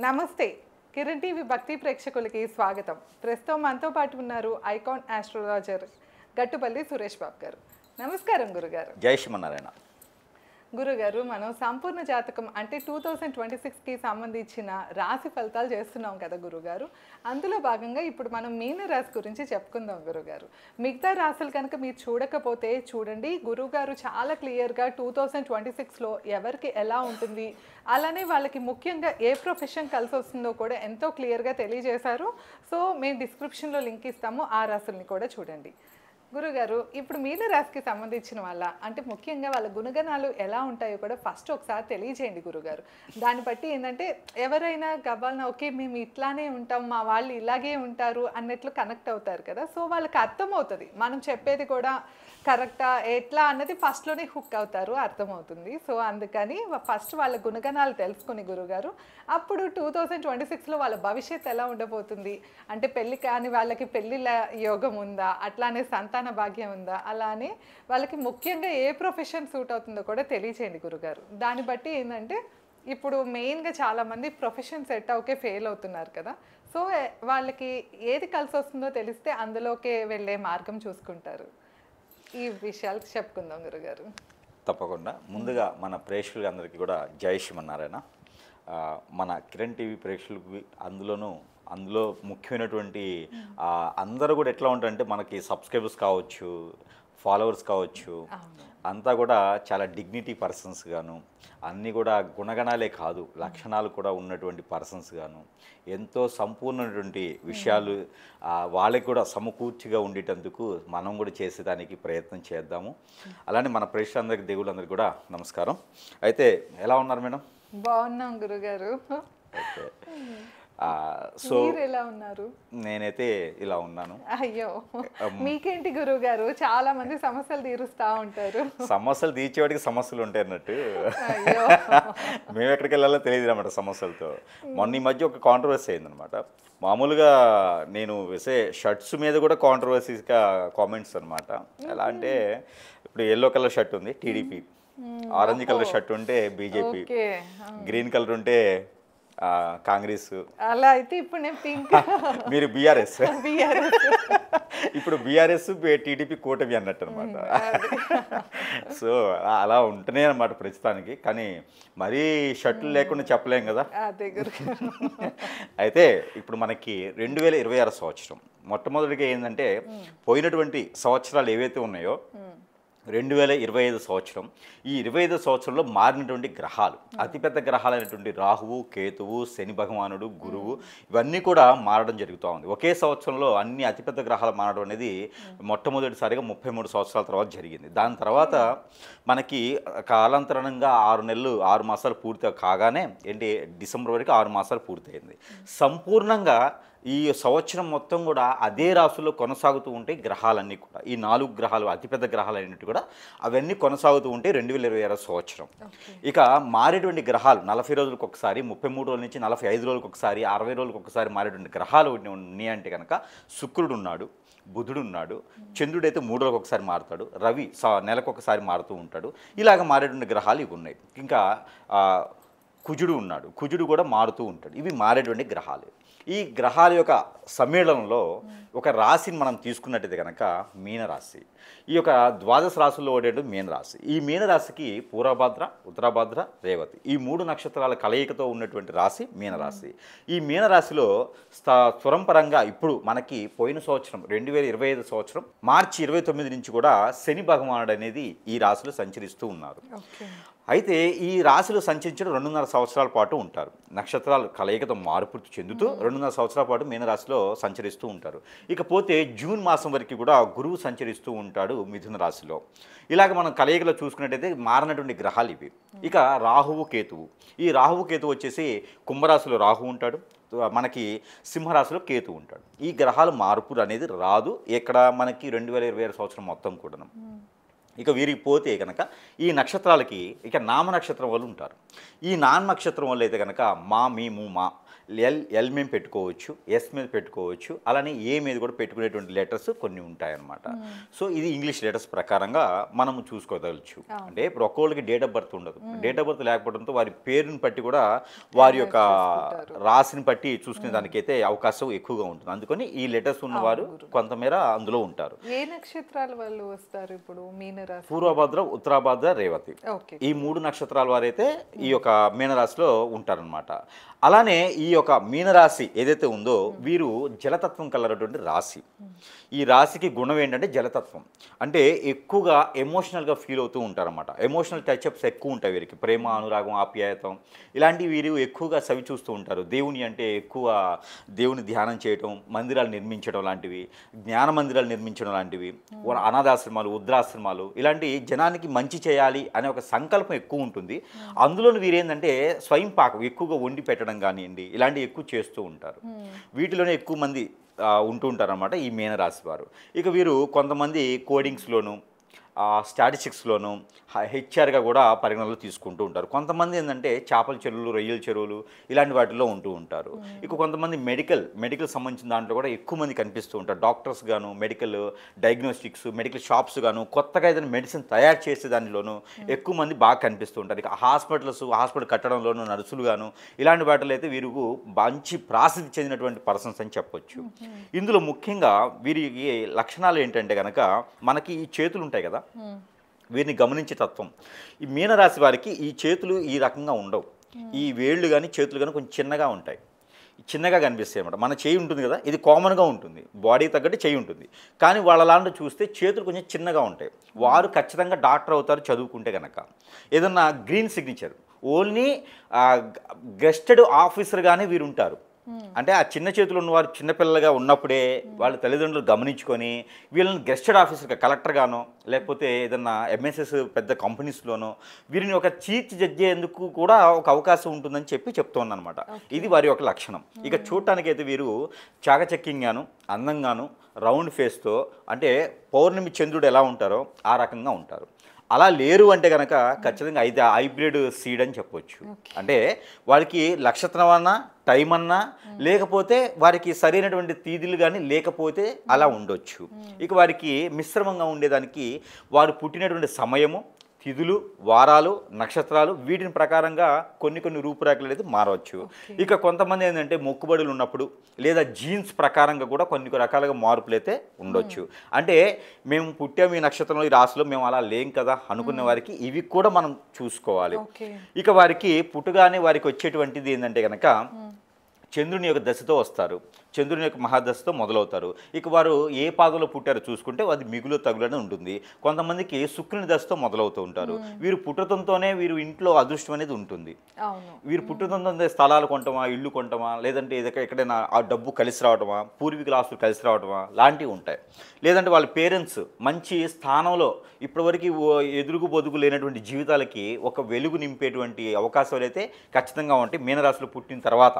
నమస్తే. కిరణ్ టీవీ భక్తి ప్రేక్షకులకి స్వాగతం. ప్రస్తుతం మనతో పాటు ఉన్నారు ఐకాన్ ఆస్ట్రాలజర్ గట్టుపల్లి సురేష్ బాబు గారు. నమస్కారం గురుగారు. జై శ్రీమన్నారాయణ. గురుగారు, మనం సంపూర్ణ జాతకం అంటే 2026కి సంబంధించిన రాశి ఫలితాలు చేస్తున్నాం కదా గురుగారు. అందులో భాగంగా ఇప్పుడు మనం మీన రాశి గురించి చెప్పుకుందాం గురుగారు. మిగతా రాశులు కనుక మీరు చూడకపోతే చూడండి, గురుగారు చాలా క్లియర్గా 2026లో ఎవరికి ఎలా ఉంటుంది, అలానే వాళ్ళకి ముఖ్యంగా ఏ ప్రొఫెషన్ కలిసి వస్తుందో కూడా ఎంతో క్లియర్గా తెలియజేశారు. సో మేము డిస్క్రిప్షన్లో లింక్ ఇస్తాము, ఆ రాశుల్ని కూడా చూడండి. గురుగారు, ఇప్పుడు మీన రాశికి సంబంధించిన వాళ్ళ అంటే ముఖ్యంగా వాళ్ళ గుణగణాలు ఎలా ఉంటాయో కూడా ఫస్ట్ ఒకసారి తెలియజేయండి గురుగారు. దాన్ని బట్టి ఏంటంటే ఎవరైనా గవ్వాలన ఓకే మేము ఇట్లానే ఉంటాం, మా వాళ్ళు ఇలాగే ఉంటారు అన్నట్లు కనెక్ట్ అవుతారు కదా. సో వాళ్ళకి అర్థమవుతుంది మనం చెప్పేది కూడా కరెక్టా ఎట్లా అన్నది ఫస్ట్లోనే హుక్ అవుతారు, అర్థమవుతుంది. సో అందుకని ఫస్ట్ వాళ్ళ గుణగణాలు తెలుసుకుని గురుగారు, అప్పుడు 2026లో వాళ్ళ భవిష్యత్తు ఎలా ఉండబోతుంది, అంటే పెళ్ళి కాని వాళ్ళకి పెళ్ళిళ్ళ యోగం ఉందా, అట్లానే సంతాన భాగ్యం ఉందా, అలానే వాళ్ళకి ముఖ్యంగా ఏ ప్రొఫెషన్ సూట్ అవుతుందో కూడా తెలియచేయండి గురుగారు. దాన్ని బట్టి ఏంటంటే ఇప్పుడు మెయిన్గా చాలామంది ప్రొఫెషన్ సెట్ అవుకే ఫెయిల్ అవుతున్నారు కదా. సో వాళ్ళకి ఏది కలిసి వస్తుందో తెలిస్తే అందులోకే వెళ్ళే మార్గం చూసుకుంటారు. ఈ విషయాలు చెప్పుకుందాం గురుగారు. తప్పకుండా. ముందుగా మన ప్రేక్షకులందరికీ కూడా జై శ్రీమన్నారాయణ. మన కిరణ్ టీవీ ప్రేక్షకులకి అందులో ముఖ్యమైనటువంటి అందరూ కూడా ఎట్లా ఉంటారంటే మనకి సబ్స్క్రైబర్స్ కావచ్చు, ఫాలోవర్స్ కావచ్చు, అంతా కూడా చాలా డిగ్నిటీ పర్సన్స్ గాను, అన్నీ కూడా గుణగణాలే కాదు లక్షణాలు కూడా ఉన్నటువంటి పర్సన్స్ గాను, ఎంతో సంపూర్ణమైనటువంటి విషయాలు వాళ్ళకి కూడా సమకూర్చిగా ఉండేటందుకు మనం కూడా చేసేదానికి ప్రయత్నం చేద్దాము. అలానే మన ప్రేక్షకులందరికీ దేవుళ్ళందరికీ కూడా నమస్కారం. అయితే ఎలా ఉన్నారు మేడం? బాగున్నాం గురుగారు. ఓకే. సో ఎలా ఉన్నారు? నేనైతే ఇలా ఉన్నాను. అయ్యో, మీకేంటి గురుగారు, చాలా మంది సమస్యలు తీరుస్తూ ఉంటారు. సమస్యలు తీర్చేవాడికి సమస్యలు ఉంటాయి అన్నట్టు మేము ఎక్కడికి వెళ్ళాలో తెలియదు అన్నమాట సమస్యలతో. మొన్న ఈ మధ్య ఒక కాంట్రవర్సీ అయిందనమాట. మామూలుగా నేను వేసే షర్ట్స్ మీద కూడా కాంట్రవర్సీగా కామెంట్స్ అనమాట. ఎలా అంటే ఇప్పుడు ఎల్లో కలర్ షర్ట్ ఉంది టీడీపీ, ఆరెంజ్ కలర్ షర్ట్ ఉంటే బీజేపీ, గ్రీన్ కలర్ ఉంటే కాంగ్రెస్, అలా అయితే ఇప్పుడు నేను పింక్, మీరు బీఆర్ఎస్. ఇప్పుడు బీఆర్ఎస్ టీడీపీ కూటమి అన్నట్టు అనమాట. సో అలా ఉంటేనే అనమాట ప్రస్తుతానికి. కానీ మరీ షర్ట్లు లేకుండా చెప్పలేం కదా. అయితే ఇప్పుడు మనకి 2026 సంవత్సరం మొట్టమొదటిగా ఏంటంటే పోయినటువంటి సంవత్సరాలు ఏవైతే ఉన్నాయో 2025 సంవత్సరం, ఈ 25 సంవత్సరంలో మారినటువంటి గ్రహాలు, అతిపెద్ద గ్రహాలైనటువంటి రాహువు, కేతువు, శని భగవానుడు, గురువు, ఇవన్నీ కూడా మారడం జరుగుతూ ఉంది. ఒకే సంవత్సరంలో అన్ని అతిపెద్ద గ్రహాలు మారడం అనేది మొట్టమొదటిసారిగా 33 సంవత్సరాల తర్వాత జరిగింది. దాని తర్వాత మనకి కాలాంతరంగా 6 మాసాలు పూర్తి కాగానే ఏంటి డిసెంబర్ వరకు 6 మాసాలు పూర్తయింది. సంపూర్ణంగా ఈ సంవత్సరం మొత్తం కూడా అదే రాశుల్లో కొనసాగుతూ ఉంటాయి గ్రహాలన్నీ కూడా. ఈ 4 గ్రహాలు అతిపెద్ద గ్రహాలు అయినట్టు కూడా అవన్నీ కొనసాగుతూ ఉంటాయి 2026 సంవత్సరం. ఇక మారేటువంటి గ్రహాలు 40 రోజులకు ఒకసారి, 33 రోజుల నుంచి 45 రోజులకు ఒకసారి, 60 రోజులకు ఒకసారి మారేటువంటి గ్రహాలు ఉన్నాయంటే కనుక శుక్రుడు ఉన్నాడు, బుధుడు ఉన్నాడు, చంద్రుడు అయితే 3 రోజులకు ఒకసారి మారుతాడు, రవి నెలకు ఒకసారి మారుతూ ఉంటాడు. ఇలాగ మారేటువంటి గ్రహాలు ఇవి ఉన్నాయి. ఇంకా కుజుడు ఉన్నాడు, కుజుడు కూడా మారుతూ ఉంటాడు. ఇవి మారేటువంటి గ్రహాలు. ఈ గ్రహాల యొక్క సమ్మేళనంలో ఒక రాశిని మనం తీసుకున్నట్టయితే కనుక మీనరాశి. ఈ యొక్క ద్వాదశ రాశుల్లో ఉండేటువంటి మీనరాశి. ఈ మీనరాశికి పూర్వభద్ర, ఉత్తరభద్ర, రేవతి ఈ 3 నక్షత్రాల కలయికతో ఉన్నటువంటి రాశి మీనరాశి. ఈ మీనరాశిలో స్వరంపరంగా ఇప్పుడు మనకి పోయిన సంవత్సరం 2025 సంవత్సరం మార్చి 29 నుంచి కూడా శని భగవానుడు అనేది ఈ రాశిలో సంచరిస్తూ ఉన్నారు. అయితే ఈ రాశిలో సంచరించడం 2.5 సంవత్సరాల పాటు ఉంటారు. నక్షత్రాలు కలయికతో మార్పు చెందుతూ 2.5 సంవత్సరాల పాటు మీనరాశిలో సంచరిస్తూ ఉంటారు. ఇకపోతే జూన్ మాసం వరకు కూడా గురువు సంచరిస్తూ ఉంటాడు మిథున రాశిలో. ఇలాగ మనం కలయికలో చూసుకున్నట్టయితే మారినటువంటి గ్రహాలు ఇవి. ఇక రాహువు, కేతువు. ఈ రాహువు, కేతువు వచ్చేసి కుంభరాశిలో రాహు ఉంటాడు, మనకి సింహరాశిలో కేతు ఉంటాడు. ఈ గ్రహాలు మార్పు అనేది రాదు ఇక్కడ మనకి 2026 సంవత్సరం మొత్తం కూడా. ఇక వీరికి పోతే కనుక ఈ నక్షత్రాలకి ఇక నామ నక్షత్రం వాళ్ళు ఉంటారు. ఈ నామ నక్షత్రం వాళ్ళు అయితే కనుక మా, మీ, ము, మా, ఎల్ మేము పెట్టుకోవచ్చు, ఎస్ మీద పెట్టుకోవచ్చు, అలానే ఏ మీద కూడా పెట్టుకునేటువంటి లెటర్స్ కొన్ని ఉంటాయన్నమాట. సో ఇది ఇంగ్లీష్ లెటర్స్ ప్రకారంగా మనము చూసుకోదలచ్చు. అంటే ఇప్పుడు ఒక్కొక్కరికి డేట్ ఆఫ్ బర్త్ ఉండదు. డేట్ ఆఫ్ బర్త్ లేకపోవడంతో వారి పేరుని బట్టి కూడా వారి యొక్క రాశిని బట్టి చూసుకునే దానికైతే అవకాశం ఎక్కువగా ఉంటుంది. అందుకని ఈ లెటర్స్ ఉన్నవారు కొంతమేర అందులో ఉంటారు. ఏ నక్షత్రాల వాళ్ళు వస్తారు ఇప్పుడు మీనరాశి? పూర్వభద్ర, ఉత్తరాభద్ర, రేవతి, ఈ 3 నక్షత్రాల వారైతే ఈ యొక్క మీనరాశిలో ఉంటారనమాట. అలానే ఈ యొక్క మీనరాశి ఏదైతే ఉందో వీరు జలతత్వం కలరటువంటి రాశి. ఈ రాశికి గుణం ఏంటంటే జలతత్వం. అంటే ఎక్కువగా ఎమోషనల్గా ఫీల్ అవుతూ ఉంటారన్నమాట. ఎమోషనల్ టచ్అప్స్ ఎక్కువ ఉంటాయి వీరికి. ప్రేమ, అనురాగం, ఆప్యాయతం ఇలాంటివి వీరు ఎక్కువగా సవి చూస్తూ ఉంటారు. దేవుని అంటే ఎక్కువ దేవుని ధ్యానం చేయటం, మందిరాలు నిర్మించడం లాంటివి, జ్ఞాన మందిరాలు నిర్మించడం లాంటివి, అనాథాశ్రమాలు, వృద్ధాశ్రమాలు ఇలాంటి జనానికి మంచి చేయాలి అనే ఒక సంకల్పం ఎక్కువ ఉంటుంది. అందులోని వీరేంటంటే స్వయం పాకం ఎక్కువగా వండి పెట్టడం కానివ్వండి ఇలాంటివి ఎక్కువ చేస్తూ ఉంటారు. వీటిలోనే ఎక్కువ మంది ఉంటూ ఉంటారన్నమాట ఈ మీనరాశి వారు. ఇక వీరు కొంతమంది కోడింగ్స్లోను, స్టాటిస్టిక్స్లోను హెచ్ఆర్గా కూడా పరిగణనలో తీసుకుంటూ ఉంటారు. కొంతమంది ఏంటంటే చేపల చెరువులు, రొయ్యల చెరువులు ఇలాంటి వాటిల్లో ఉంటూ ఉంటారు. ఇక కొంతమంది మెడికల్ సంబంధించిన దాంట్లో కూడా ఎక్కువ మంది కనిపిస్తూ ఉంటారు. డాక్టర్స్ గాను, మెడికల్ డయాగ్నోస్టిక్స్, మెడికల్ షాప్స్ గాను, కొత్తగా ఏదైనా మెడిసిన్ తయారు చేసే దానిలోనూ ఎక్కువ మంది బాగా కనిపిస్తూ ఉంటారు. ఇక హాస్పిటల్ కట్టడంలోనూ నర్సులు గాను ఇలాంటి వాటిలో అయితే వీరికి మంచి ప్రాసిద్ధి చెందినటువంటి పర్సన్స్ అని చెప్పొచ్చు. ఇందులో ముఖ్యంగా వీరికి లక్షణాలు ఏంటంటే కనుక మనకి ఈ చేతులు ఉంటాయి కదా, వీరిని గమనించే తత్వం. ఈ మీనరాశి వారికి ఈ చేతులు ఈ రకంగా ఉండవు. ఈ వేళ్ళు కానీ చేతులు కానీ కొంచెం చిన్నగా ఉంటాయి, చిన్నగా కనిపిస్తాయి అన్నమాట. మన చేయి ఉంటుంది కదా, ఇది కామన్గా ఉంటుంది, బాడీ తగ్గట్టు చేయి ఉంటుంది. కానీ వాళ్ళలాంటి చూస్తే చేతులు కొంచెం చిన్నగా ఉంటాయి. వారు ఖచ్చితంగా డాక్టర్ అవుతారు చదువుకుంటే కనుక. ఏదన్నా గ్రీన్ సిగ్నేచర్ ఓన్లీ గెస్టెడ్ ఆఫీసర్గానే వీరు ఉంటారు. అంటే ఆ చిన్న చేతులు ఉన్నవారు చిన్నపిల్లలుగా ఉన్నప్పుడే వాళ్ళ తల్లిదండ్రులు గమనించుకొని వీళ్ళని గెస్టెడ్ ఆఫీసర్గా, కలెక్టర్గానో లేకపోతే ఏదన్నా ఎంఎస్ఎస్ పెద్ద కంపెనీస్లోనో వీరిని ఒక చీఫ్ జడ్జి ఎందుకు కూడా ఒక అవకాశం ఉంటుందని చెప్తున్నాను అనమాట. ఇది వారి యొక్క లక్షణం. ఇక చూడటానికైతే వీరు చాకచక్యంగాను, అందంగాను, రౌండ్ ఫేస్తో, అంటే పౌర్ణమి చంద్రుడు ఎలా ఉంటారో ఆ రకంగా ఉంటారు. అలా లేరు అంటే కనుక ఖచ్చితంగా హైబ్రిడ్ సీడ్ అని చెప్పొచ్చు. అంటే వారికి నక్షత్రం అన్నా, టైం అన్నా, లేకపోతే వారికి సరైనటువంటి తీదులు కానీ లేకపోతే అలా ఉండొచ్చు. ఇక వారికి మిశ్రమంగా ఉండేదానికి వారు పుట్టినటువంటి సమయము, తిథులు, వారాలు, నక్షత్రాలు వీటిని ప్రకారంగా కొన్ని రూపురేఖలు అయితే మారవచ్చు. ఇక కొంతమంది ఏంటంటే మొక్కుబడులు ఉన్నప్పుడు లేదా జీన్స్ ప్రకారంగా కూడా కొన్ని రకాలుగా మార్పులు అయితే ఉండొచ్చు. అంటే మేము పుట్టాము ఈ నక్షత్రంలో, ఈ రాశిలో, మేము అలా లేం కదా అనుకునే వారికి ఇవి కూడా మనం చూసుకోవాలి. ఇక వారికి పుట్టుగానే వారికి వచ్చేటువంటిది ఏంటంటే కనుక చంద్రుని యొక్క దశతో వస్తారు, చంద్రుని యొక్క మహాదశతో మొదలవుతారు. ఇక వారు ఏ పాదంలో పుట్టారో చూసుకుంటే అది మిగులు తగులనే ఉంటుంది. కొంతమందికి శుక్రుని దశతో మొదలవుతూ ఉంటారు. వీరు పుట్టడంతోనే వీరు ఇంట్లో అదృష్టం అనేది ఉంటుంది. వీరు పుట్టడంతో స్థలాలు కొంటమా, ఇల్లు కొంటమా, లేదంటే ఎక్కడైనా ఆ డబ్బు కలిసి రావటమా, పూర్వీకుల ఆస్తులు కలిసి రావటమా లాంటివి ఉంటాయి. లేదంటే వాళ్ళ పేరెంట్స్ మంచి స్థానంలో ఇప్పటివరకు ఎదురుగు బొదుగు లేనటువంటి జీవితాలకి ఒక వెలుగు నింపేటువంటి అవకాశాలు అయితే ఖచ్చితంగా ఉంటాయి మీనరాశిలో పుట్టిన తర్వాత.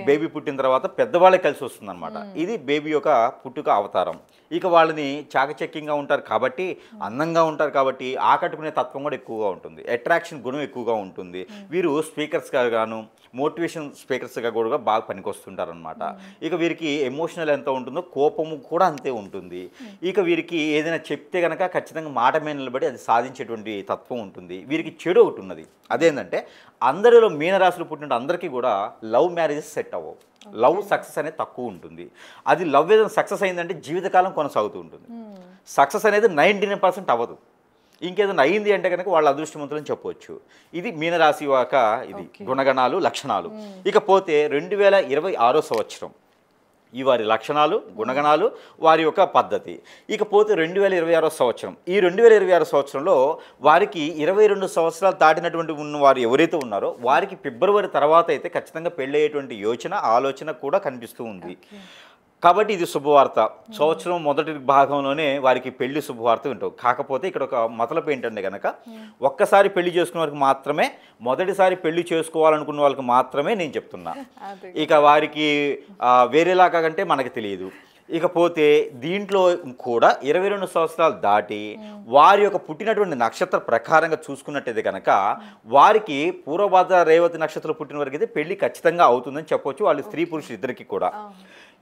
బేబీ పుట్టిన తర్వాత పెద్దవాళ్ళే కలిసి వస్తుంది అనమాట. ఇది బేబీ యొక్క పుట్టుక అవతారం. ఇక వాళ్ళని చాకచక్యంగా ఉంటారు కాబట్టి, అందంగా ఉంటారు కాబట్టి ఆకట్టుకునే తత్వం కూడా ఎక్కువగా ఉంటుంది, అట్రాక్షన్ గుణం ఎక్కువగా ఉంటుంది. వీరు స్పీకర్స్గా గాను, మోటివేషన్ స్పీకర్స్గా కూడా బాగా పనికొస్తుంటారు అనమాట. ఇక వీరికి ఎమోషనల్ ఎంత ఉంటుందో కోపము కూడా అంతే ఉంటుంది. ఇక వీరికి ఏదైనా చెప్తే కనుక ఖచ్చితంగా మాట మీద నిలబడి అది సాధించేటువంటి తత్వం ఉంటుంది. వీరికి చెడు ఒకటి ఉన్నది, అదేంటంటే అందరిలో మీనరాశులు పుట్టిన అందరికీ కూడా లవ్ మ్యారేజెస్ సెట్ అవ్వవు. లవ్ సక్సెస్ అనేది తక్కువ ఉంటుంది. అది లవ్ ఏదైనా సక్సెస్ అయిందంటే జీవితకాలం కొనసాగుతూ ఉంటుంది. సక్సెస్ అనేది 99% అవ్వదు. ఇంకేదైనా అయింది అంటే కనుక వాళ్ళ అదృష్టవంతులని చెప్పవచ్చు. ఇది మీనరాశి యొక్క ఇది గుణగణాలు, లక్షణాలు. ఇకపోతే 2026 సంవత్సరం ఈ వారి లక్షణాలు, గుణగణాలు, వారి యొక్క పద్ధతి. ఇకపోతే 2026 సంవత్సరం, ఈ 2026 సంవత్సరంలో వారికి 22 సంవత్సరాలు దాటినటువంటి ఉన్న వారు ఎవరైతే ఉన్నారో వారికి ఫిబ్రవరి తర్వాత అయితే ఖచ్చితంగా పెళ్ళయ్యేటువంటి ఆలోచన కూడా కనిపిస్తూ ఉంది. కాబట్టి ఇది శుభవార్త. సంవత్సరం మొదటి భాగంలోనే వారికి పెళ్లి శుభవార్త వింటాం. కాకపోతే ఇక్కడ ఒక మతలపు ఏంటంటే కనుక ఒక్కసారి పెళ్లి చేసుకున్న వారికి మాత్రమే, మొదటిసారి పెళ్లి చేసుకోవాలనుకున్న వాళ్ళకి మాత్రమే నేను చెప్తున్నా. ఇక వారికి వేరేలాగా కంటే మనకు తెలియదు. ఇకపోతే దీంట్లో కూడా 22 సంవత్సరాలు దాటి వారి యొక్క పుట్టినటువంటి నక్షత్ర ప్రకారంగా చూసుకున్నట్టయితే కనుక వారికి పూర్వభాద్ర రేవతి నక్షత్రం పుట్టిన వరకు అయితే పెళ్లి ఖచ్చితంగా అవుతుందని చెప్పొచ్చు, వాళ్ళు స్త్రీ పురుషులు ఇద్దరికి కూడా.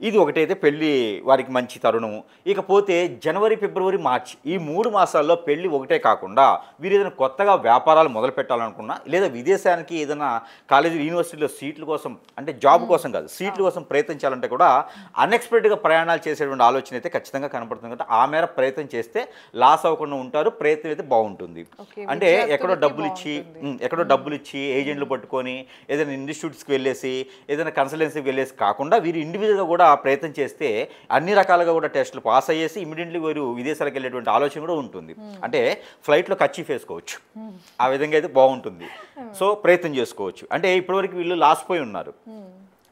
ఇది ఒకటైతే పెళ్ళి వారికి మంచి తరుణము. ఇకపోతే జనవరి, ఫిబ్రవరి, మార్చ్ ఈ 3 మాసాల్లో పెళ్ళి ఒకటే కాకుండా వీరు ఏదైనా కొత్తగా వ్యాపారాలు మొదలు పెట్టాలనుకున్నా, లేదా విదేశానికి ఏదైనా కాలేజీ యూనివర్సిటీలో సీట్ల కోసం, అంటే జాబ్ కోసం కాదు, సీట్ల కోసం ప్రయత్నం చేయాలంటే కూడా అన్ఎక్స్పెక్టెడ్గా ప్రయాణాలు చేసేటువంటి ఆలోచన అయితే ఖచ్చితంగా కనపడుతుంది. కాబట్టి ఆ మేర ప్రయత్నం చేస్తే లాస్ అవ్వకుండా ఉంటారు, ప్రయత్నం అయితే బాగుంటుంది. అంటే ఎక్కడో డబ్బులు ఇచ్చి ఏజెంట్లు పట్టుకొని ఏదైనా ఇన్స్టిట్యూట్స్కి వెళ్ళేసి ఏదైనా కన్సల్టెన్సీకి వెళ్ళేసి కాకుండా వీరు ఇండివిజువల్గా కూడా ప్రయత్నం చేస్తే అన్ని రకాలుగా కూడా టెస్టులు పాస్ అయ్యేసి ఇమీడియట్లీ వీరు విదేశాలకు వెళ్ళేటువంటి ఆలోచన కూడా ఉంటుంది. అంటే ఫ్లైట్లో కర్చీఫ్ వేసుకోవచ్చు, ఆ విధంగా అయితే బాగుంటుంది. సో ప్రయత్నం చేసుకోవచ్చు. అంటే ఇప్పటివరకు వీళ్ళు లాస్ పోయి ఉన్నారు.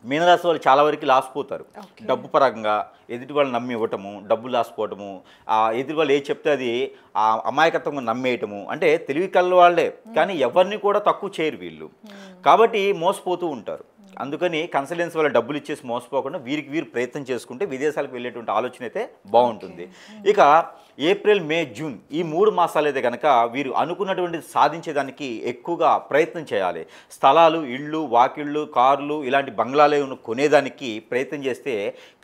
మీనరాశి వాళ్ళు చాలా వరకు లాస్ పోతారు. డబ్బు పరంగా ఎదుటి వాళ్ళు నమ్మి ఇవ్వటము, డబ్బు లాసిపోవటము, ఎదుటి వాళ్ళు ఏది చెప్తే అది అమాయకత్వంగా నమ్మేయటము, అంటే తెలివి కళ్ళ వాళ్ళే కానీ ఎవరిని కూడా తక్కువ చేయరు వీళ్ళు. కాబట్టి మోసపోతూ ఉంటారు. అందుకని కన్సల్టెన్సీ వల్ల డబ్బులు ఇచ్చేసి మోసపోకుండా వీరు ప్రయత్నం చేసుకుంటే విదేశాలకు వెళ్ళేటువంటి ఆలోచన అయితే బాగుంటుంది. ఇక ఏప్రిల్, మే, జూన్ ఈ 3 మాసాలు అయితే కనుక వీరు అనుకున్నటువంటి సాధించేదానికి ఎక్కువగా ప్రయత్నం చేయాలి. స్థలాలు, ఇళ్ళు, వాకిళ్ళు, కార్లు ఇలాంటి బంగ్లాలు కొనేదానికి ప్రయత్నం చేస్తే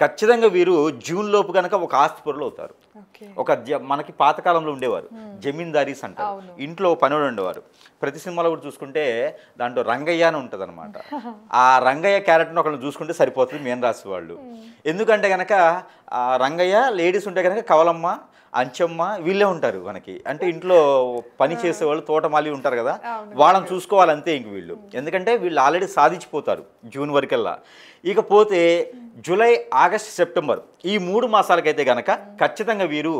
ఖచ్చితంగా వీరు జూన్ లోపు కనుక ఒక ఆస్తిపరులు అవుతారు. మనకి పాతకాలంలో ఉండేవారు జమీందారీస్ అంటారు, ఇంట్లో పనులు ఉండేవారు. ప్రతి సినిమాలో కూడా చూసుకుంటే దాంట్లో రంగయ్య అని ఉంటుంది అనమాట. ఆ రంగయ్య క్యారెక్టర్ని ఒకళ్ళు చూసుకుంటే సరిపోతుంది మీన రాశి వాళ్ళు. ఎందుకంటే కనుక రంగయ్య లేడీస్ ఉంటే కనుక కవలమ్మ, అంచమ్మ వీళ్ళే ఉంటారు మనకి. అంటే ఇంట్లో పని చేసేవాళ్ళు, తోటమాలి ఉంటారు కదా, వాళ్ళని చూసుకోవాలంతే ఇంక వీళ్ళు. ఎందుకంటే వీళ్ళు ఆల్రెడీ సాధించిపోతారు జూన్ వరకల్లా. ఇకపోతే జూలై, ఆగస్ట్, సెప్టెంబర్ ఈ 3 మాసాలకైతే కనుక ఖచ్చితంగా వీరు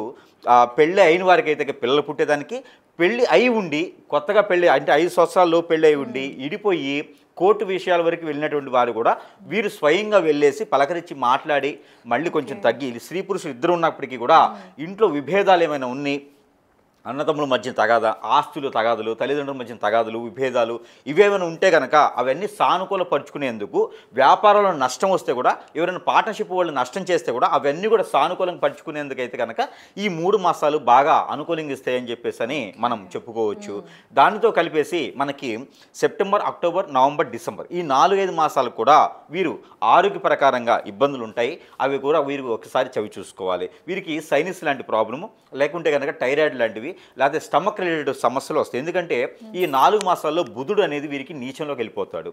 పెళ్ళి అయిన వారికి అయితే పిల్లలు పుట్టేదానికి, పెళ్ళి అయి ఉండి కొత్తగా పెళ్ళి అంటే 5 సంవత్సరాల్లో పెళ్ళి అయి ఉండి ఇడిపోయి కోర్టు విషయాల వరకు వెళ్ళినటువంటి వారు కూడా వీరు స్వయంగా వెళ్ళేసి పలకరించి మాట్లాడి మళ్ళీ కొంచెం తగ్గి, స్త్రీ పురుషులు ఇద్దరు ఉన్నప్పటికీ కూడా ఇంట్లో విభేదాలు ఏమైనా ఉన్నాయి, అన్నదమ్ముల మధ్య తగాదా, ఆస్తులు తగాదులు, తల్లిదండ్రుల మధ్య తగాదులు, విభేదాలు ఇవేమైనా ఉంటే కనుక అవన్నీ సానుకూలపరుచుకునేందుకు, వ్యాపారంలో నష్టం వస్తే కూడా ఎవరైనా పార్ట్నర్షిప్ వాళ్ళు నష్టం చేస్తే కూడా అవన్నీ కూడా సానుకూలంగా పరుచుకునేందుకు అయితే కనుక ఈ 3 మాసాలు బాగా అనుకూలంగా ఇస్తాయని చెప్పేసి అని మనం చెప్పుకోవచ్చు. దానితో కలిపేసి మనకి సెప్టెంబర్, అక్టోబర్, నవంబర్, డిసెంబర్ ఈ 4-5 మాసాలు కూడా వీరు ఆరోగ్య ప్రకారంగా ఇబ్బందులు ఉంటాయి. అవి కూడా వీరు ఒకసారి చవి చూసుకోవాలి. వీరికి సైనస్ లాంటి ప్రాబ్లము, లేకుంటే కనుక థైరాయిడ్ లాంటివి, లేకపోతే స్టమక్ రిలేటెడ్ సమస్యలు వస్తాయి. ఎందుకంటే ఈ 4 మాసాల్లో బుధుడు అనేది వీరికి నీచంలోకి వెళ్ళిపోతాడు.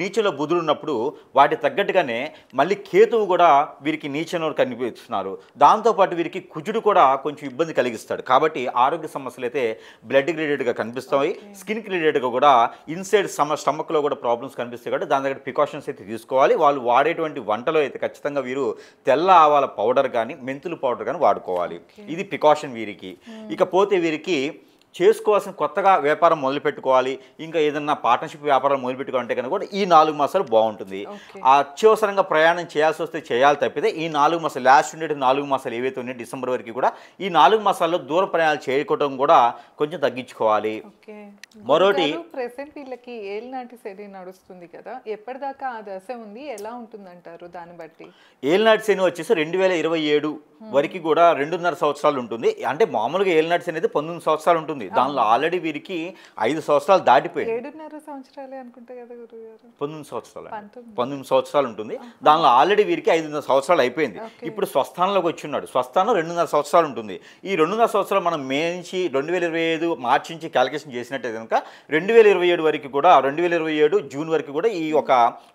నీచంలో బుధుడు ఉన్నప్పుడు వాటి తగ్గట్టుగానే మళ్ళీ కేతువు కూడా వీరికి నీచంలో కనిపిస్తున్నారు. దాంతోపాటు వీరికి కుజుడు కూడా కొంచెం ఇబ్బంది కలిగిస్తాడు. కాబట్టి ఆరోగ్య సమస్యలు అయితే బ్లడ్ రిలేటెడ్గా కనిపిస్తాయి, స్కిన్ రిలేటెడ్గా కూడా ఇన్సైడ్ స్టమక్లో కూడా ప్రాబ్లమ్స్ కనిపిస్తాయి. కాబట్టి దాని దగ్గర ప్రికాషన్స్ అయితే తీసుకోవాలి. వాళ్ళు వాడేటువంటి వంటలో అయితే ఖచ్చితంగా వీరు తెల్ల ఆవాల పౌడర్ కానీ, మెంతులు పౌడర్ కానీ వాడుకోవాలి. ఇది ప్రికాషన్ వీరికి. ఇకపోతే వీరికి చేసుకోవాల్సిన కొత్తగా వ్యాపారం మొదలు పెట్టుకోవాలి, ఇంకా ఏదన్నా పార్ట్నర్షిప్ వ్యాపారం మొదలు పెట్టుకోవాలంటే కనుక కూడా ఈ 4 మాసాలు బాగుంటుంది. అత్యవసరంగా ప్రయాణం చేయాల్సి వస్తే చేయాలి తప్పితే ఈ 4 మాసాలు లాస్ట్ ఉండే 4 మాసాలు ఏవైతే ఉన్నాయో డిసెంబర్ వరకు కూడా ఈ 4 మాసాల్లో దూర ప్రయాణాలు చేయడం కూడా కొంచెం తగ్గించుకోవాలి. మరోటి ప్రెసెంట్ వీళ్ళకి ఏలినాటి శని నడుస్తుంది కదా, ఎప్పటిదాకా ఆ దశ ఉంది, ఎలా ఉంటుందంటారు దాన్ని బట్టి? ఏలినాటి శని వచ్చేసి 2027 వరకు కూడా 2.5 సంవత్సరాలు ఉంటుంది. అంటే మామూలుగా ఏలినాటి శని అయితే 19 సంవత్సరాలు ఉంటుంది. దానిలో ఆల్రెడీ వీరికి 5 సంవత్సరాలు దాటిపోయింది. 7.5 సంవత్సరాలే అనుకుంటా కదా గురుగారు? 19 సంవత్సరాలు ఉంటుంది. దానిలో ఆల్రెడీ వీరికి 5.5 సంవత్సరాలు అయిపోయింది. ఇప్పుడు స్వస్థానంలోకి వచ్చి ఉన్నాడు. స్వస్థానం 2.5 సంవత్సరాలు ఉంటుంది. ఈ 2.5 సంవత్సరాలు మనం మే నుంచి 2025 మార్చి నుంచి క్యాలిక్యులేషన్ చేసినట్టయితే కనుక 2027 వరకు కూడా 2027 జూన్ వరకు కూడా ఈ ఒక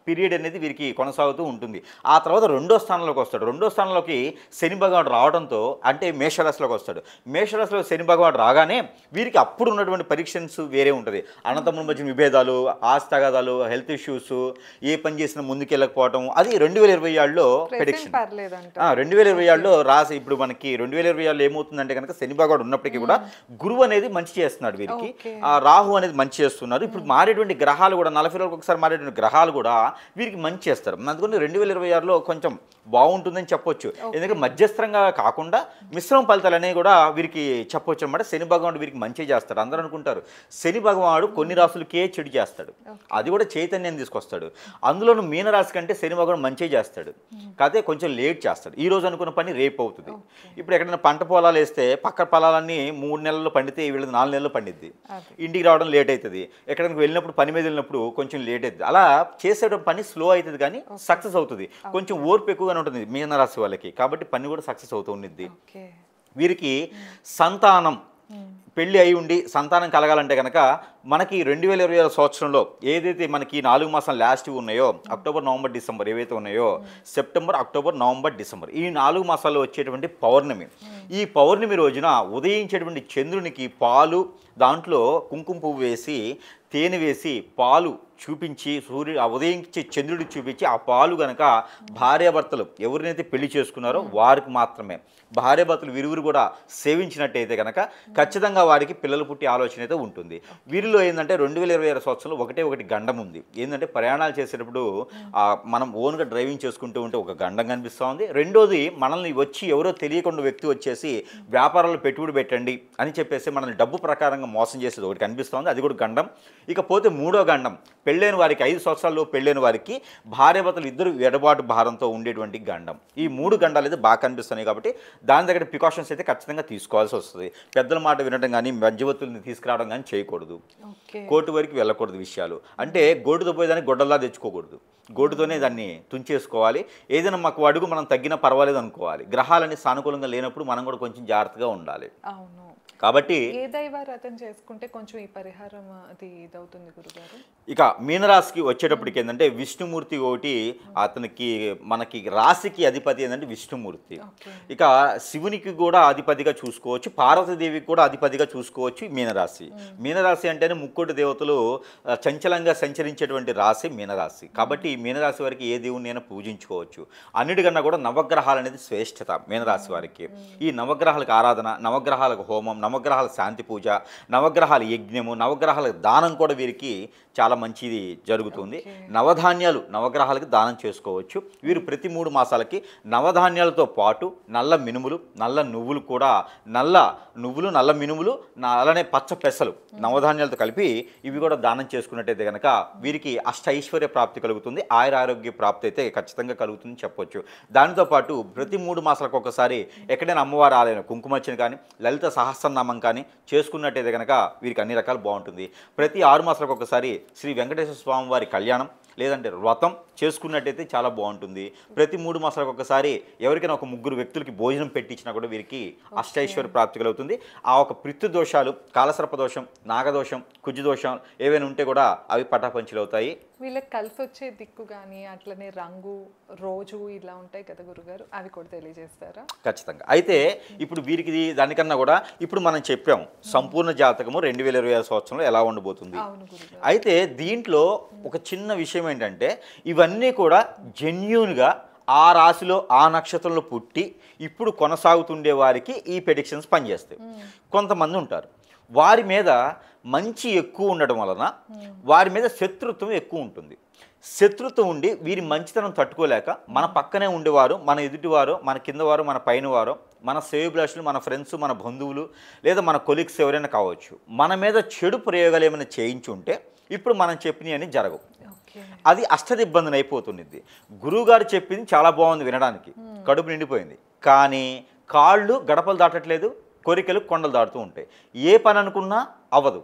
పీరియడ్ అనేది వీరికి కొనసాగుతూ ఉంటుంది. ఆ తర్వాత 2వ స్థానంలోకి వస్తాడు. 2వ స్థానంలోకి శని భగవానుడు రావడంతో, అంటే మేషరాశిలోకి వస్తాడు. మేషరాశిలో శని భగవానుడు రాగానే వీరికి అప్పుడు ఉన్నటువంటి పరీక్షన్స్ వేరే ఉంటుంది. అనంతముల మధ్య విభేదాలు, ఆస్తి తగాదాలు, హెల్త్ ఇష్యూస్, ఏ పని చేసినా ముందుకెళ్ళకపోవడం, అది 2027లో ప్రెడిక్షన్. 2027లో రాసి ఇప్పుడు మనకి 2027లో ఏమవుతుందంటే కనుక శని భగవానుడు ఉన్నప్పటికీ కూడా గురువు అనేది మంచి చేస్తున్నాడు వీరికి, రాహు అనేది మంచి చేస్తున్నారు. ఇప్పుడు మారేటువంటి గ్రహాలు కూడా 40 రోజులకు ఒకసారి మారేటువంటి గ్రహాలు కూడా వీరికి మంచి చేస్తారు. అందుకని 2026లో కొంచెం బాగుంటుందని చెప్పొచ్చు. ఎందుకంటే మధ్యస్థంగా కాకుండా మిశ్రమ ఫలితాలు అనేవి కూడా వీరికి చెప్పొచ్చు అనమాట. శని భగవానుడు వీరికి మంచి చేస్తాడు. అందరూ అనుకుంటారు శని భగవానుడు కొన్ని రాసులకే చెడు చేస్తాడు, అది కూడా చైతన్యం తీసుకొస్తాడు. అందులోనూ మీనరాశి కంటే శని భగవానుడు మంచి చేస్తాడు, కాకపోతే కొంచెం లేట్ చేస్తాడు. ఈ రోజు అనుకున్న పని రేపు అవుతుంది. ఇప్పుడు ఎక్కడైనా పంట పొలాలు వేస్తే పక్క పొలాలన్నీ 3 నెలల్లో పండితే వీళ్ళది 4 నెలల్లో పండిద్ది, ఇంటికి రావడం లేట్ అవుతుంది. ఎక్కడికి వెళ్ళినప్పుడు పని మీద వెళ్ళినప్పుడు కొంచెం లేట్ అవుతుంది. అలా చేసేట పని స్లో అవుతుంది కానీ సక్సెస్ అవుతుంది. కొంచెం ఓర్పు ఎక్కువగానే ఉంటుంది మీనరాశి వాళ్ళకి, కాబట్టి పని కూడా సక్సెస్ అవుతూ ఉండిద్ది. వీరికి సంతానం, పెళ్ళి అయి ఉండి సంతానం కలగాలంటే కనుక మనకి 2026 సంవత్సరంలో ఏదైతే మనకి 4 మాసాలు లాస్ట్ ఉన్నాయో, అక్టోబర్ నవంబర్ డిసెంబర్ ఏవైతే ఉన్నాయో, సెప్టెంబర్ అక్టోబర్ నవంబర్ డిసెంబర్ ఈ 4 మాసాల్లో వచ్చేటువంటి పౌర్ణమి, ఈ పౌర్ణమి రోజున ఉదయించేటువంటి చంద్రునికి పాలు, దాంట్లో కుంకుమ పువ్వు వేసి తేనె వేసి పాలు చూపించి ఆ ఉదయించే చంద్రుడికి చూపించి ఆ పాలు గనక భార్యాభర్తలు ఎవరినైతే పెళ్లి చేసుకున్నారో వారికి మాత్రమే, భార్యాభర్తలు వీరివురు కూడా సేవించినట్టయితే కనుక ఖచ్చితంగా వారికి పిల్లలు పుట్టి ఆలోచన అయితే ఉంటుంది. వీరిలో ఏంటంటే 2026 సంవత్సరంలో ఒకటి గండం ఉంది. ఏంటంటే ప్రయాణాలు చేసేటప్పుడు మనం ఓన్గా డ్రైవింగ్ చేసుకుంటూ ఉంటే ఒక గండం కనిపిస్తూ ఉంది. రెండోది మనల్ని వచ్చి ఎవరో తెలియకుండా వ్యక్తి వచ్చేసి వ్యాపారాలు పెట్టుబడి పెట్టండి అని చెప్పేసి మనల్ని డబ్బు ప్రకారంగా మోసం చేసేది ఒకటి కనిపిస్తుంది, అది కూడా గండం. ఇకపోతే మూడో గండం పెళ్ళైన వారికి 5 సంవత్సరాల్లో పెళ్ళైన వారికి భార్యాభర్తలు ఇద్దరు ఎడబాటు భారంతో ఉండేటువంటి గండం. ఈ 3 గండాలు అయితే బాగా కనిపిస్తున్నాయి కాబట్టి దాని దగ్గర ప్రికాషన్స్ అయితే ఖచ్చితంగా తీసుకోవాల్సి వస్తుంది. పెద్దల మాట వినడం కానీ మధ్యవర్తుల్ని తీసుకురావడం కానీ చేయకూడదు, కోర్టు వరకు వెళ్ళకూడదు. విషయాలు అంటే గోడుతో పోయేదాన్ని గొడ్డల్లా తెచ్చుకోకూడదు, గోడుతోనే దాన్ని తుంచేసుకోవాలి. ఏదైనా మాకు అడుగు మనం తగ్గినా పర్వాలేదు అనుకోవాలి. గ్రహాలని సానుకూలంగా లేనప్పుడు మనం కూడా కొంచెం జాగ్రత్తగా ఉండాలి. కాబట్టి ఏ దైవారాధన చేసుకుంటే కొంచెం ఈ పరిహారం అది ఇదవుతుంది గురుగారు? ఇక మీనరాశికి వచ్చేటప్పటికి ఏంటంటే విష్ణుమూర్తి ఒకటి, అతనికి మనకి రాశికి అధిపతి ఏంటంటే విష్ణుమూర్తి. ఇక శివునికి కూడా అధిపతిగా చూసుకోవచ్చు, పార్వతీదేవికి కూడా అధిపతిగా చూసుకోవచ్చు మీనరాశి. మీనరాశి అంటేనే ముక్కోటి దేవతలు చంచలంగా సంచరించేటువంటి రాశి మీనరాశి. కాబట్టి ఈ మీనరాశి వారికి ఏ దేవుణ్ణి అయినా పూజించుకోవచ్చు. అన్నిటికన్నా కూడా నవగ్రహాలు అనేది శ్రేష్టత మీనరాశి వారికి. ఈ నవగ్రహాలకు ఆరాధన, నవగ్రహాలకు హోమం, నవగ్రహాల శాంతి పూజ, నవగ్రహాల యజ్ఞము, నవగ్రహాల దానం కూడా వీరికి చాలా మంచిది జరుగుతుంది. నవధాన్యాలు నవగ్రహాలకి దానం చేసుకోవచ్చు. వీరు ప్రతి 3 మాసాలకి నవధాన్యాలతో పాటు నల్ల మినుములు, నల్ల నువ్వులు కూడా, నల్ల నువ్వులు, నల్ల మినుములు, అలానే పచ్చ పెసలు నవధాన్యాలతో కలిపి ఇవి కూడా దానం చేసుకున్నట్టయితే కనుక వీరికి అష్టైశ్వర్య ప్రాప్తి కలుగుతుంది, ఆయురారోగ్య ప్రాప్తి అయితే ఖచ్చితంగా కలుగుతుంది చెప్పొచ్చు. దానితో పాటు ప్రతి 3 మాసాలకు ఒకసారి ఎక్కడైనా అమ్మవారి ఆలయం కుంకుమర్చన కానీ లలిత సహస్రనామం కానీ చేసుకున్నట్టయితే కనుక వీరికి అన్ని రకాలు బాగుంటుంది. ప్రతి 6 మాసాలకు ఒకసారి శ్రీ వెంకటేశ్వర స్వామి వారి కళ్యాణం లేదంటే వ్రతం చేసుకున్నట్టయితే చాలా బాగుంటుంది. ప్రతి 3 మాసాలకు ఒకసారి ఎవరికైనా ఒక 3 వ్యక్తులకి భోజనం పెట్టించినా కూడా వీరికి అష్టైశ్వర్య ప్రాప్తి కలుగుతుంది. ఆ ఒక పితృ దోషాలు, కాలసర్ప దోషం, నాగదోషం, కుజు దోషం ఏవైనా ఉంటే కూడా అవి పటాపంచలు అవుతాయి. వీళ్ళకి కలిసి వచ్చే దిక్కు కానీ అట్లనే రంగు, రోజు ఇలా ఉంటాయి కదా గురుగారు, అవి కూడా తెలియజేస్తారా? ఖచ్చితంగా. అయితే ఇప్పుడు వీరికి దానికన్నా కూడా ఇప్పుడు మనం చెప్పాము సంపూర్ణ జాతకము 2026 సంవత్సరంలో ఎలా ఉండబోతుంది. అయితే దీంట్లో ఒక చిన్న విషయం ఏంటంటే ఇవన్నీ కూడా జెన్యూన్గా ఆ రాశిలో ఆ నక్షత్రంలో పుట్టి ఇప్పుడు కొనసాగుతుండే వారికి ఈ ప్రెడిక్షన్స్ పనిచేస్తాయి. కొంతమంది ఉంటారు వారి మీద మంచి ఎక్కువ ఉండడం వలన వారి మీద శత్రుత్వం ఎక్కువ ఉంటుంది. శత్రుత్వం ఉండి వీరి మంచితనం తట్టుకోలేక మన పక్కనే ఉండేవారు, మన ఎదుటివారు, మన కిందవారు, మన పైనవారు, మన శ్రేయోభిలాషులు, మన ఫ్రెండ్స్, మన బంధువులు లేదా మన కొలీగ్స్ ఎవరైనా కావచ్చు, మన మీద చెడు ప్రయోగాలు ఏమైనా చేయించుంటే ఇప్పుడు మనం చెప్పినవి అని జరగవు. అది అష్టదిబ్బందిని అయిపోతుంది. గురువుగారు చెప్పింది చాలా బాగుంది వినడానికి, కడుపు నిండిపోయింది, కానీ కాళ్ళు గడపలు దాటట్లేదు, కోరికలు కొండలు దాటుతూ ఉంటాయి, ఏ పని అనుకున్నా అవ్వదు.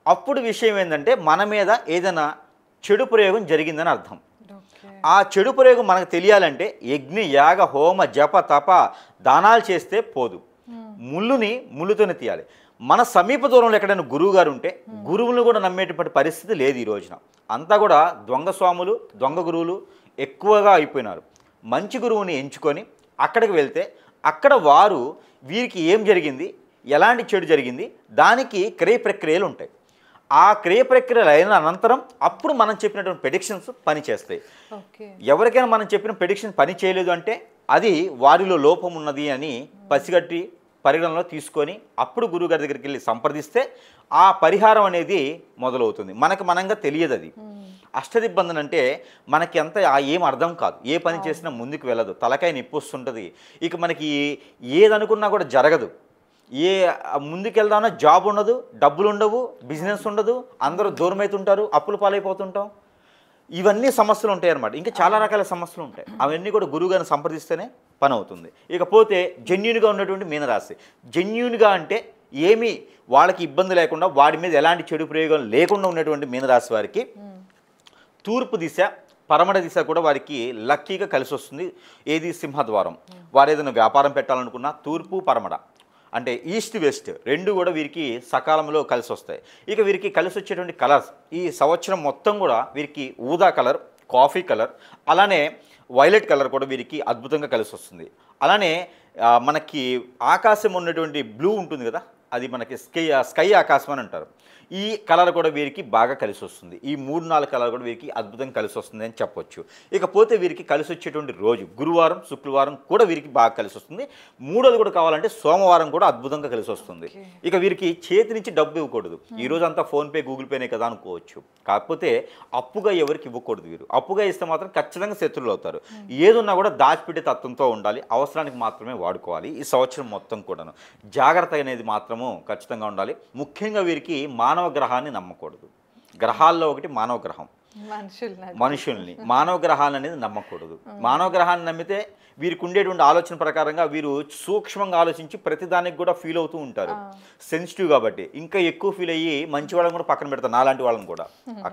అప్పుడు విషయం ఏంటంటే మన మీద ఏదైనా చెడు ప్రయోగం జరిగిందని అర్థం. ఆ చెడు ప్రయోగం మనకు తెలియాలంటే యజ్ఞ, యాగ, హోమ, జప, తప, దానాలు చేస్తే పోదు, ముళ్ళుని ముళ్ళుతోనే తీయాలి. మన సమీప దూరంలో ఎక్కడైనా గురువు గారు ఉంటే గురువులను కూడా నమ్మేటువంటి పరిస్థితి లేదు ఈ రోజున. అంతా కూడా దొంగ స్వాములు, దొంగ గురువులు ఎక్కువగా అయిపోయినారు. మంచి గురువుని ఎంచుకొని అక్కడికి వెళ్తే అక్కడ వారు వీరికి ఏం జరిగింది, ఎలాంటి చెడు జరిగింది, దానికి క్రయ ప్రక్రియలు ఉంటాయి. ఆ క్రియ ప్రక్రియలు అయిన అనంతరం అప్పుడు మనం చెప్పినటువంటి ప్రెడిక్షన్స్ పనిచేస్తాయి. ఎవరికైనా మనం చెప్పిన ప్రెడిక్షన్ పని చేయలేదు అంటే అది వారిలో లోపం ఉన్నది అని పసిగట్టి పరిగణనలో తీసుకొని అప్పుడు గురువుగారి దగ్గరికి వెళ్ళి సంప్రదిస్తే ఆ పరిహారం అనేది మొదలవుతుంది. మనకు మనంగా తెలియదు అది. అష్టదిబ్బందన అంటే మనకి అంత ఏం అర్థం కాదు, ఏ పని చేసినా ముందుకు వెళ్ళదు, తలకాయ నొప్పి వస్తుంటుంది, ఇక మనకి ఏదనుకున్నా కూడా జరగదు. ఏ ముందుకెళ్దామన్నా జాబ్ ఉండదు, డబ్బులు ఉండవు, బిజినెస్ ఉండదు, అందరూ దూరం అవుతుంటారు, అప్పులు పాలైపోతుంటాం. ఇవన్నీ సమస్యలు ఉంటాయి అన్నమాట. ఇంకా చాలా రకాల సమస్యలు ఉంటాయి. అవన్నీ కూడా గురువుగారిని సంప్రదిస్తేనే పని అవుతుంది. ఇకపోతే జెన్యూన్గా ఉన్నటువంటి మీనరాశి. జెన్యూన్గా అంటే ఏమీ వాళ్ళకి ఇబ్బంది లేకుండా, వాడి మీద ఎలాంటి చెడు ప్రయోగం లేకుండా ఉన్నటువంటి మీనరాశి వారికి తూర్పు దిశ, పరమడ దిశ కూడా వారికి లక్కీగా కలిసి వస్తుంది. ఏది? సింహద్వారం. వారు ఏదైనా వ్యాపారం పెట్టాలనుకున్నా తూర్పు, పరమడ అంటే ఈస్ట్ వెస్ట్ రెండు కూడా వీరికి సకాలంలో కలిసి వస్తాయి. ఇక వీరికి కలిసి వచ్చేటువంటి కలర్స్ ఈ సంవత్సరం మొత్తం కూడా వీరికి ఊదా కలర్, కాఫీ కలర్, అలానే వైలెట్ కలర్ కూడా వీరికి అద్భుతంగా కలిసి వస్తుంది. అలానే మనకి ఆకాశం ఉన్నటువంటి బ్లూ ఉంటుంది కదా, అది మనకి స్కై ఆకాశం అని అంటారు. ఈ కలర్ కూడా వీరికి బాగా కలిసి వస్తుంది. ఈ 3-4 కలర్ కూడా వీరికి అద్భుతంగా కలిసి వస్తుంది అని చెప్పొచ్చు. ఇకపోతే వీరికి కలిసి వచ్చేటువంటి రోజు గురువారం, శుక్రవారం కూడా వీరికి బాగా కలిసి వస్తుంది. మూడోది కూడా కావాలంటే సోమవారం కూడా అద్భుతంగా కలిసి వస్తుంది. ఇక వీరికి చేతి నుంచి డబ్బు ఇవ్వకూడదు. ఈ రోజు అంతా ఫోన్పే, గూగుల్ పేనే కదా అనుకోవచ్చు. కాకపోతే అప్పుగా ఎవరికి ఇవ్వకూడదు. వీరు అప్పుగా ఇస్తే మాత్రం ఖచ్చితంగా శత్రువులు అవుతారు. ఏదున్నా కూడా దాచిపెట్టే తత్వంతో ఉండాలి. అవసరానికి మాత్రమే వాడుకోవాలి. ఈ సంవత్సరం మొత్తం కూడాను జాగ్రత్త అనేది మాత్రము ఖచ్చితంగా ఉండాలి. ముఖ్యంగా వీరికి మానవ గ్రహాన్ని నమ్మకూడదు. గ్రహాల్లో ఒకటి మానవ గ్రహం, మనుషుల్ని. మానవ గ్రహాన్ని అనేది నమ్మకూడదు. మానవ గ్రహాన్ని నమ్మితే వీరికి ఉండేటువంటి ఆలోచన ప్రకారంగా వీరు సూక్ష్మంగా ఆలోచించి ప్రతిదానికి కూడా ఫీల్ అవుతూ ఉంటారు. సెన్సిటివ్ కాబట్టి ఇంకా ఎక్కువ ఫీల్ అయ్యి మంచి వాళ్ళని కూడా పక్కన పెడతారు, నాలాంటి వాళ్ళని కూడా.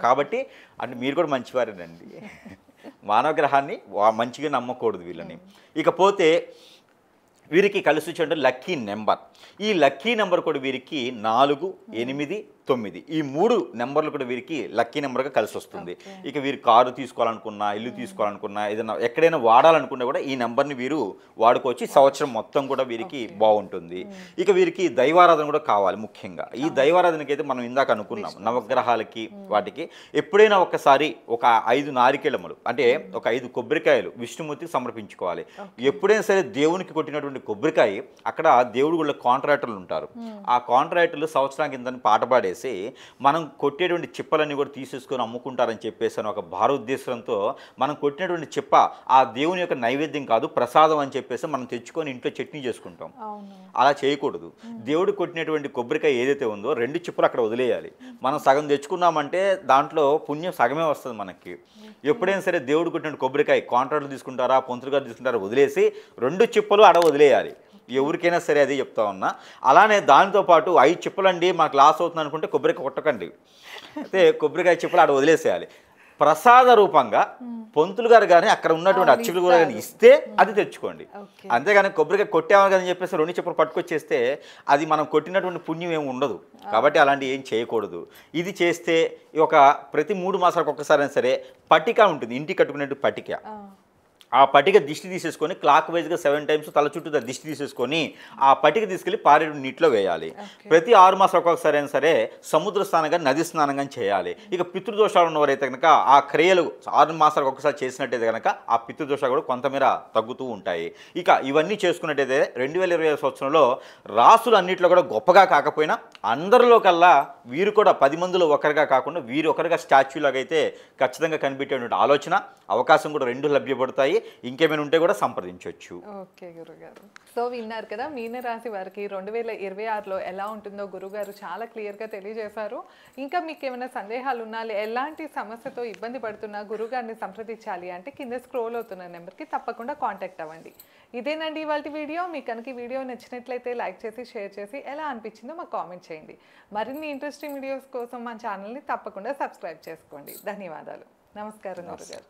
కాబట్టి అంటే మీరు కూడా మంచివారేనండి. మానవ గ్రహాన్ని మంచిగా నమ్మకూడదు వీళ్ళని. ఇకపోతే వీరికి కలిసి వచ్చే లక్కీ నెంబర్, ఈ లక్కీ నెంబర్ కూడా వీరికి 4, 8, 9 ఈ 3 నెంబర్లు కూడా వీరికి లక్కీ నెంబర్గా కలిసి వస్తుంది. ఇక వీరు కారు తీసుకోవాలనుకున్నా, ఇల్లు తీసుకోవాలనుకున్నా, ఏదైనా ఎక్కడైనా వాడాలనుకున్నా కూడా ఈ నెంబర్ని వీరు వాడుకోవచ్చు. ఈ సంవత్సరం మొత్తం కూడా వీరికి బాగుంటుంది. ఇక వీరికి దైవారాధన కూడా కావాలి. ముఖ్యంగా ఈ దైవారాధనకి అయితే మనం ఇందాక అనుకున్నాం, నవగ్రహాలకి వాటికి ఎప్పుడైనా ఒకసారి ఒక 5 నారికేళములు అంటే ఒక 5 కొబ్బరికాయలు విష్ణుమూర్తికి సమర్పించుకోవాలి. ఎప్పుడైనా సరే దేవునికి కొట్టినటువంటి కొబ్బరికాయ అక్కడ దేవుడు కూడా కాంట్రాక్టర్లు ఉంటారు. ఆ కాంట్రాక్టర్లు సంవత్సరం కింద పాట పాడేసి మనం కొట్టేటువంటి చిప్పలన్నీ కూడా తీసేసుకొని అమ్ముకుంటారని చెప్పేసి అని ఒక భారోద్దేశంతో మనం కొట్టినటువంటి చిప్ప ఆ దేవుని యొక్క నైవేద్యం కాదు, ప్రసాదం అని చెప్పేసి మనం తెచ్చుకొని ఇంట్లో చట్నీ చేసుకుంటాం. అలా చేయకూడదు. దేవుడు కొట్టినటువంటి కొబ్బరికాయ ఏదైతే ఉందో 2 చిప్పలు అక్కడ వదిలేయాలి. మనం సగం తెచ్చుకున్నామంటే దాంట్లో పుణ్యం సగమే వస్తుంది మనకి. ఎప్పుడైనా సరే దేవుడు కొట్టిన కొబ్బరికాయ కాంట్రాక్ట్లు తీసుకుంటారా, పొంతులు గారు తీసుకుంటారా వదిలేసి 2 చిప్పలు అడ వదిలేయాలి. ఎవరికైనా సరే అదే చెప్తా ఉన్నా. అలానే దాంతోపాటు 5 చిప్పలండి మాకు లాస్ అవుతుంది అనుకుంటే కొబ్బరికాయ కొట్టకండి. అయితే కొబ్బరికాయ చిప్పలు ఆడ వదిలేసేయాలి. ప్రసాద రూపంగా పొంతులు గారు కానీ అక్కడ ఉన్నటువంటి అర్చకులు కూడా కానీ ఇస్తే అది తెచ్చుకోండి. అంతేగాని కొబ్బరికాయ కొట్టామని కానీ చెప్పేసి 2 చిప్పలు పట్టుకొచ్చేస్తే అది మనం కొట్టినటువంటి పుణ్యం ఏమి ఉండదు. కాబట్టి అలాంటివి ఏం చేయకూడదు. ఇది చేస్తే ప్రతి 3 మాసాలకు ఒక్కసారైనా సరే పట్టిక ఉంటుంది, ఇంటికి కట్టుకునేటువంటి పట్టిక. ఆ పట్టిక దిష్టి తీసేసుకొని క్లాక్ వైజ్గా 7 టైమ్స్ తల చుట్టూ దిష్టి తీసేసుకొని ఆ పట్టిక తీసుకెళ్ళి పారేడు నీటిలో వేయాలి. ప్రతి 6 మాసాలకు ఒకసారి అయినా సరే సముద్ర స్నానం కానీ నది స్నానం కానీ చేయాలి. ఇక పితృదోషాలు ఉన్నవారైతే కనుక ఆ క్రియలు 6 మాసాలకు ఒకసారి చేసినట్టయితే కనుక ఆ పితృదోషాలు కూడా కొంతమేర తగ్గుతూ ఉంటాయి. ఇక ఇవన్నీ చేసుకున్నట్టయితే 2025 సంవత్సరంలో రాసులు అన్నింటిలో కూడా గొప్పగా కాకపోయినా అందరిలో కల్లా వీరు కూడా 10 మందిలో ఒకరిగా కాకుండా వీరు ఒకరిగా స్టాచ్యూ లాగా అయితే ఖచ్చితంగా కనిపెట్టేటువంటి ఆలోచన అవకాశం కూడా 2 లభ్యపడతాయి. ఇంకేమైనా ఉంటే కూడా సంప్రదించవచ్చు. ఓకే గురుగారు. సో విన్నారు కదా, మీనరాశి వారికి 2026లో ఎలా ఉంటుందో గురుగారు చాలా క్లియర్గా తెలియజేశారు. ఇంకా మీకు ఏమైనా సందేహాలు ఉన్నా, ఎలాంటి సమస్యతో ఇబ్బంది పడుతున్నా గురుగారిని సంప్రదించాలి అంటే కింద స్క్రోల్ అవుతున్న నెంబర్కి తప్పకుండా కాంటాక్ట్ అవ్వండి. ఇదేనండి ఇవాళ వీడియో. మీకు కనుక ఈ వీడియో నచ్చినట్లయితే లైక్ చేసి, షేర్ చేసి ఎలా అనిపించిందో మాకు కామెంట్ చేయండి. మరిన్ని ఇంట్రెస్టింగ్ వీడియోస్ కోసం మా ఛానల్ని తప్పకుండా సబ్స్క్రైబ్ చేసుకోండి. ధన్యవాదాలు. నమస్కారం గురుగారు.